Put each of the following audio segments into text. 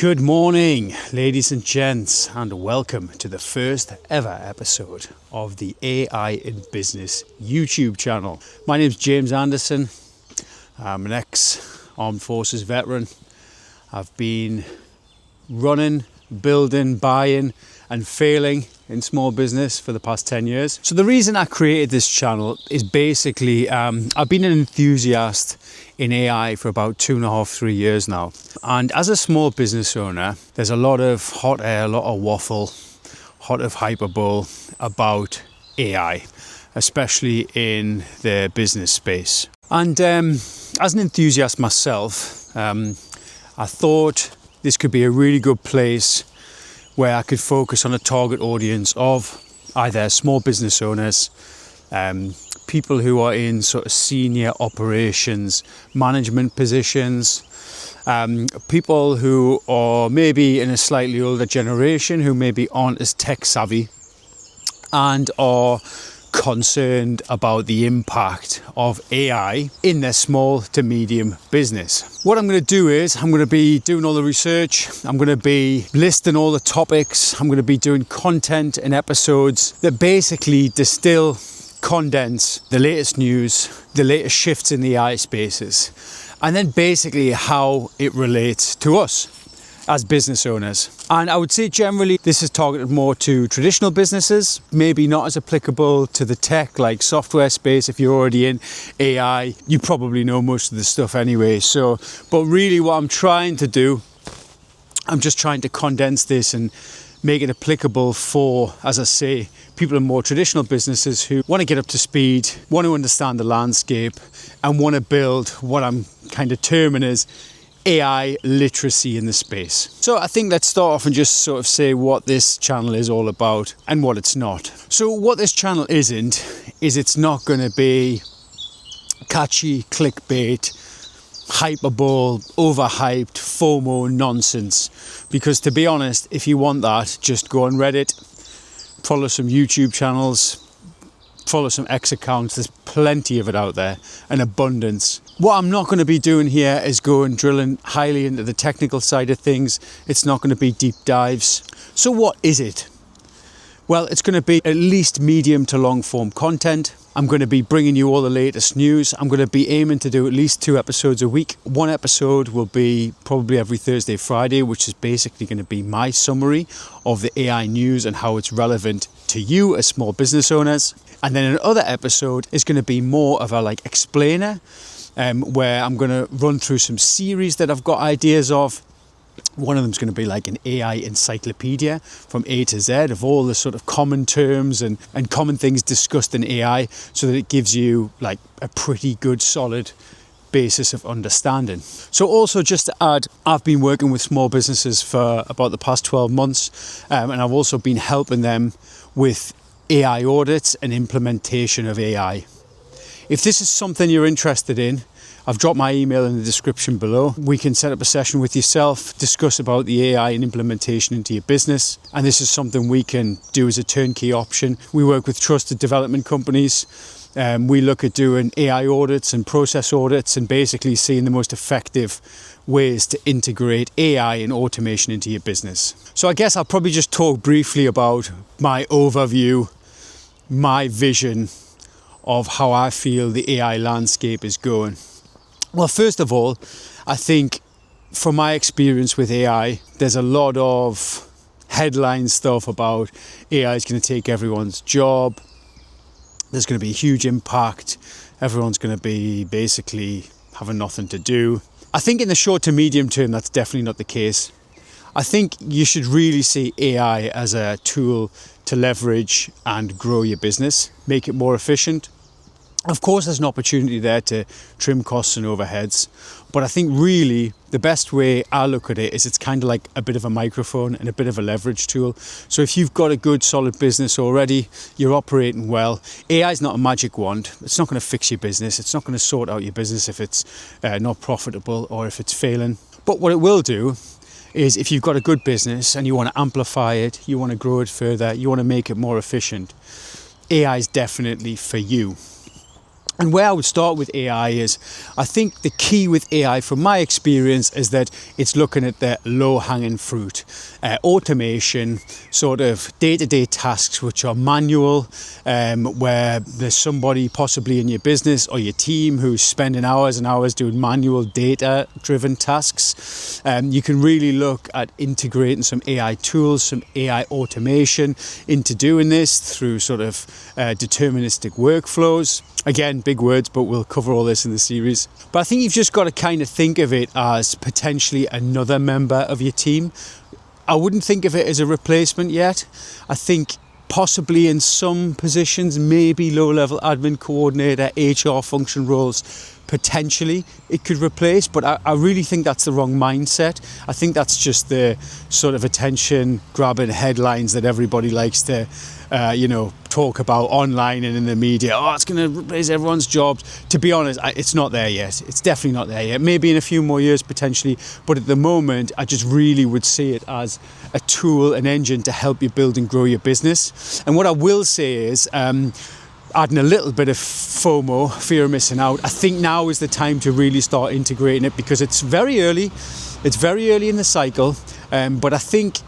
Good morning, ladies and gents, and welcome to the first ever episode of the AI in Business YouTube channel. My name is James Anderson. I'm an ex-armed forces veteran. I've been running, building, buying and failing in small business for the past 10 years. So the reason I created this channel is basically I've been an enthusiast in AI for about 2.5-3 years now. And as a small business owner, there's a lot of hot air, a lot of waffle, hot of hyperbole about AI, especially in the business space. And as an enthusiast myself, I thought this could be a really good place where I could focus on a target audience of either small business owners, people who are in sort of senior operations management positions, people who are maybe in a slightly older generation who maybe aren't as tech savvy and are concerned about the impact of AI in their small to medium business. What I'm going to do is I'm going to be doing all the research, I'm going to be listing all the topics, I'm going to be doing content and episodes that basically distill, condense the latest news, the latest shifts in the AI spaces, and then basically how it relates to us as business owners. And I would say generally this is targeted more to traditional businesses, maybe not as applicable to the tech like software space. If you're already in AI, you probably know most of the stuff anyway. But really what I'm trying to do, I'm just trying to condense this and make it applicable for, as I say, people in more traditional businesses who want to get up to speed, want to understand the landscape, and want to build what I'm kind of terming as AI literacy in the space. So I think let's start off and just sort of say what this channel is all about and what it's not. So what this channel isn't, is it's not going to be catchy clickbait, hyperbole, overhyped, FOMO nonsense. Because to be honest, if you want that, just go on Reddit, follow some YouTube channels, follow some X accounts. There's plenty of it out there, an abundance. What I'm not going to be doing here is going drilling highly into the technical side of things. It's not going to be deep dives. So what is it? Well, it's going to be at least medium to long form content. I'm going to be bringing you all the latest news. I'm going to be aiming to do at least 2 episodes a week. One episode will be probably every Thursday, Friday, which is basically going to be my summary of the AI news and how it's relevant to you as small business owners. And then another episode is going to be more of a explainer, where I'm going to run through some series that I've got ideas of. One of them is going to be like an AI encyclopedia from A to Z of all the sort of common terms and common things discussed in AI, so that it gives you like a pretty good solid basis of understanding. So also just to add, I've been working with small businesses for about the past 12 months, and I've also been helping them with AI audits and implementation of AI. If this is something you're interested in, I've dropped my email in the description below. We can set up a session with yourself, discuss about the AI and implementation into your business. And this is something we can do as a turnkey option. We work with trusted development companies. We look at doing AI audits and process audits and basically seeing the most effective ways to integrate AI and automation into your business. So I guess I'll probably just talk briefly about my overview, my vision of how I feel the AI landscape is going. Well, first of all, I think from my experience with AI, there's a lot of headline stuff about AI is going to take everyone's job. There's going to be a huge impact. Everyone's going to be basically having nothing to do. I think in the short to medium term, that's definitely not the case. I think you should really see AI as a tool to leverage and grow your business, make it more efficient. Of course, there's an opportunity there to trim costs and overheads, but I think really the best way I look at it is it's kind of like a bit of a microphone and a bit of a leverage tool. So if you've got a good solid business already, you're operating well, AI is not a magic wand. It's not going to fix your business. It's not going to sort out your business if it's not profitable or if it's failing. But what it will do is if you've got a good business and you want to amplify it, you want to grow it further, you want to make it more efficient, AI is definitely for you. And where I would start with AI is, I think the key with AI from my experience is that it's looking at the low-hanging fruit. Automation, sort of day-to-day tasks which are manual, where there's somebody possibly in your business or your team who's spending hours and hours doing manual data-driven tasks. You can really look at integrating some AI tools, some AI automation into doing this through sort of deterministic workflows. Again, big words, but we'll cover all this in the series. But I think you've just got to kind of think of it as potentially another member of your team. I wouldn't think of it as a replacement yet. I think possibly in some positions, maybe low-level admin coordinator, HR function roles, potentially it could replace, but I really think that's the wrong mindset. I think that's just the sort of attention-grabbing headlines that everybody likes to talk about online and in the media. Oh, it's going to replace everyone's jobs. To be honest, it's not there yet. It's definitely not there yet. Maybe in a few more years, potentially. But at the moment, I just really would see it as a tool, an engine to help you build and grow your business. And what I will say is, adding a little bit of FOMO, fear of missing out, I think now is the time to really start integrating it, because it's very early. It's very early in the cycle. But I think,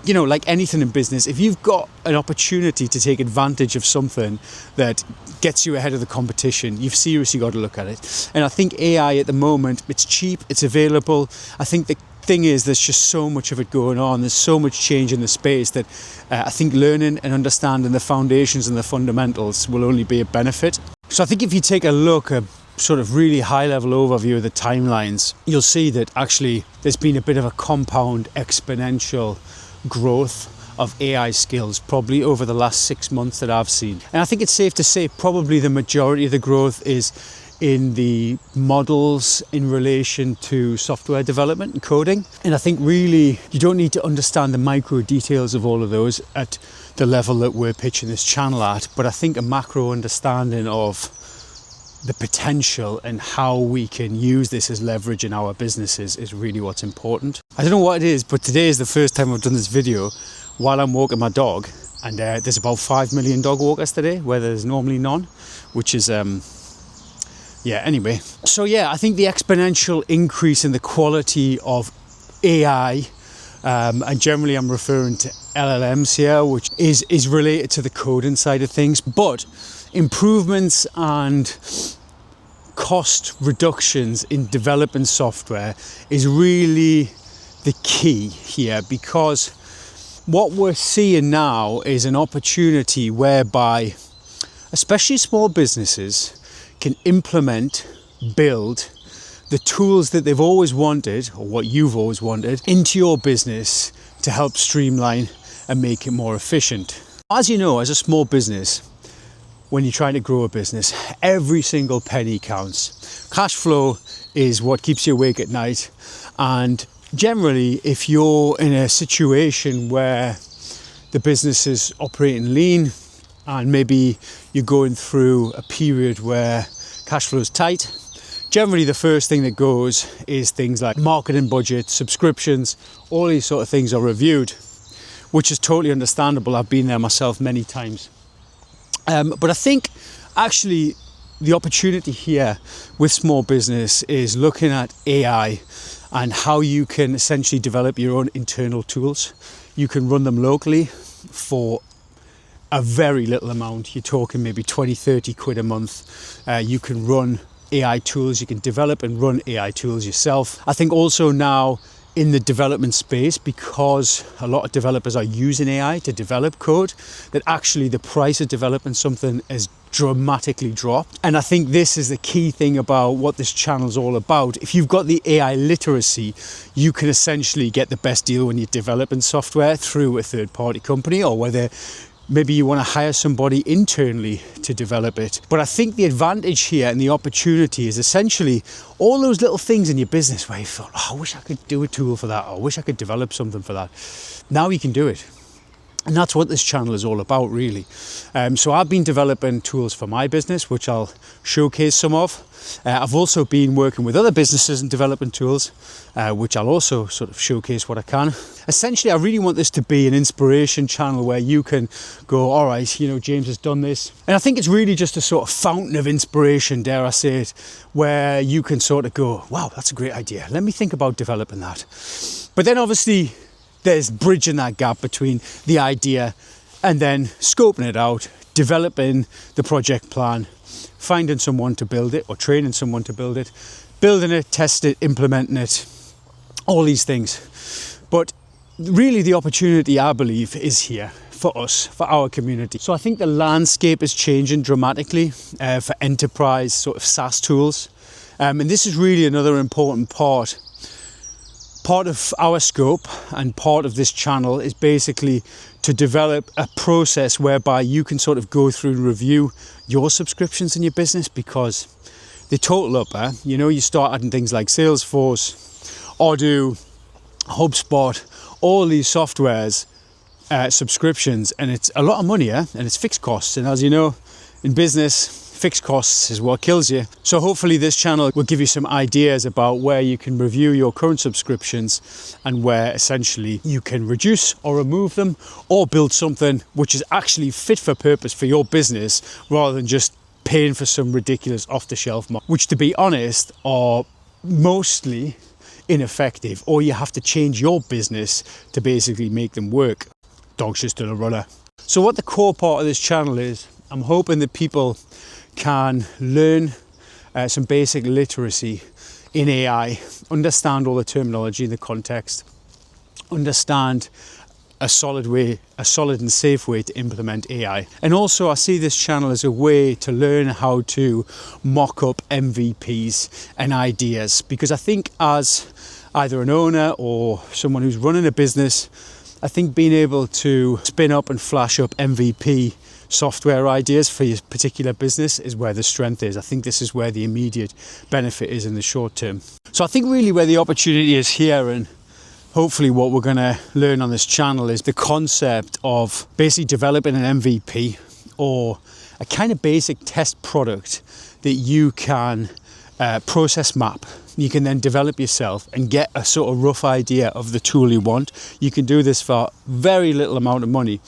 like anything in business, if you've got an opportunity to take advantage of something that gets you ahead of the competition, you've seriously got to look at it. And I think AI at the moment, it's cheap, it's available. I think the thing is, there's just so much of it going on. There's so much change in the space that I think learning and understanding the foundations and the fundamentals will only be a benefit. So I think if you take a look at sort of really high-level overview of the timelines, you'll see that actually there's been a bit of a compound exponential growth of AI skills probably over the last 6 months that I've seen. And I think it's safe to say probably the majority of the growth is in the models in relation to software development and coding. And I think really you don't need to understand the micro details of all of those at the level that we're pitching this channel at, but I think a macro understanding of the potential and how we can use this as leverage in our businesses is really what's important. I don't know what it is, but today is the first time I've done this video while I'm walking my dog, and there's about 5 million dog walkers today where there's normally none, which is anyway. So I think the exponential increase in the quality of AI, and generally I'm referring to LLMs here, which is related to the coding side of things, but improvements and cost reductions in developing software is really the key here, because what we're seeing now is an opportunity whereby especially small businesses can implement, build the tools that they've always wanted, or what you've always wanted, into your business to help streamline and make it more efficient. As you know, as a small business, when you're trying to grow a business, every single penny counts. Cash flow is what keeps you awake at night. And generally, if you're in a situation where the business is operating lean and maybe you're going through a period where cash flow is tight, generally the first thing that goes is things like marketing budget, subscriptions, all these sort of things are reviewed, which is totally understandable. I've been there myself many times. But I think actually the opportunity here with small business is looking at AI and how you can essentially develop your own internal tools. You can run them locally for a very little amount. You're talking maybe 20, 30 quid a month. You can run AI tools. You can develop and run AI tools yourself. I think also now in the development space, because a lot of developers are using AI to develop code, that actually the price of developing something has dramatically dropped. And I think this is the key thing about what this channel is all about. If you've got the AI literacy, you can essentially get the best deal when you're developing software through a third-party company, or whether maybe you want to hire somebody internally to develop it. But I think the advantage here and the opportunity is essentially all those little things in your business where you thought, I wish I could do a tool for that, or I wish I could develop something for that. Now you can do it. And that's what this channel is all about, really. So I've been developing tools for my business, which I'll showcase some of. I've also been working with other businesses and developing tools, which I'll also sort of showcase what I can. Essentially, I really want this to be an inspiration channel where you can go, all right, James has done this. And I think it's really just a sort of fountain of inspiration, dare I say it, where you can sort of go, wow, that's a great idea. Let me think about developing that. But then obviously, there's bridging that gap between the idea and then scoping it out, developing the project plan, finding someone to build it or training someone to build it, building it, test it, implementing it, all these things. But really the opportunity, I believe, is here for us, for our community. So I think the landscape is changing dramatically for enterprise sort of SaaS tools. And this is really another important part of our scope, and part of this channel is basically to develop a process whereby you can sort of go through and review your subscriptions in your business, because they total up. You start adding things like Salesforce, Odoo, HubSpot, all these softwares, subscriptions, and it's a lot of money, and it's fixed costs. And as you know, in business, fixed costs is what kills you. So hopefully this channel will give you some ideas about where you can review your current subscriptions and where essentially you can reduce or remove them, or build something which is actually fit for purpose for your business, rather than just paying for some ridiculous off-the-shelf model, which, to be honest, are mostly ineffective, or you have to change your business to basically make them work. Dog's just done a runner. So what the core part of this channel is, I'm hoping that people can learn some basic literacy in AI, understand all the terminology in the context, understand a solid and safe way to implement AI. And also I see this channel as a way to learn how to mock up MVPs and ideas, because I think as either an owner or someone who's running a business, I think being able to spin up and flash up MVP software ideas for your particular business is where the strength is. I think this is where the immediate benefit is in the short term. So I think really where the opportunity is here, and hopefully what we're going to learn on this channel, is the concept of basically developing an MVP, or a kind of basic test product that you can process map. You can then develop yourself and get a sort of rough idea of the tool you want. You can do this for very little amount of money.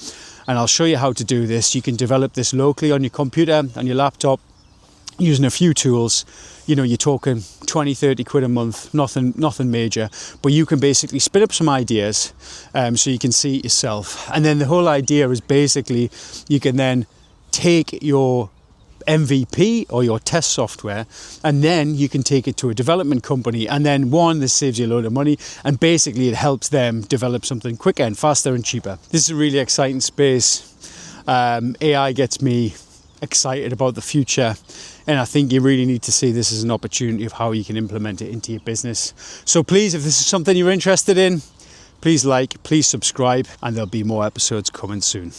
And I'll show you how to do this. You can develop this locally on your computer, on your laptop, using a few tools. You're talking 20, 30 quid a month, nothing major. But you can basically spin up some ideas so you can see it yourself. And then the whole idea is basically you can then take your MVP or your test software, and then you can take it to a development company, and then this saves you a load of money, and basically it helps them develop something quicker and faster and cheaper. This is a really exciting space. AI gets me excited about the future, and I think you really need to see this as an opportunity of how you can implement it into your business. So please, if this is something you're interested in, please like, please subscribe, and there'll be more episodes coming soon.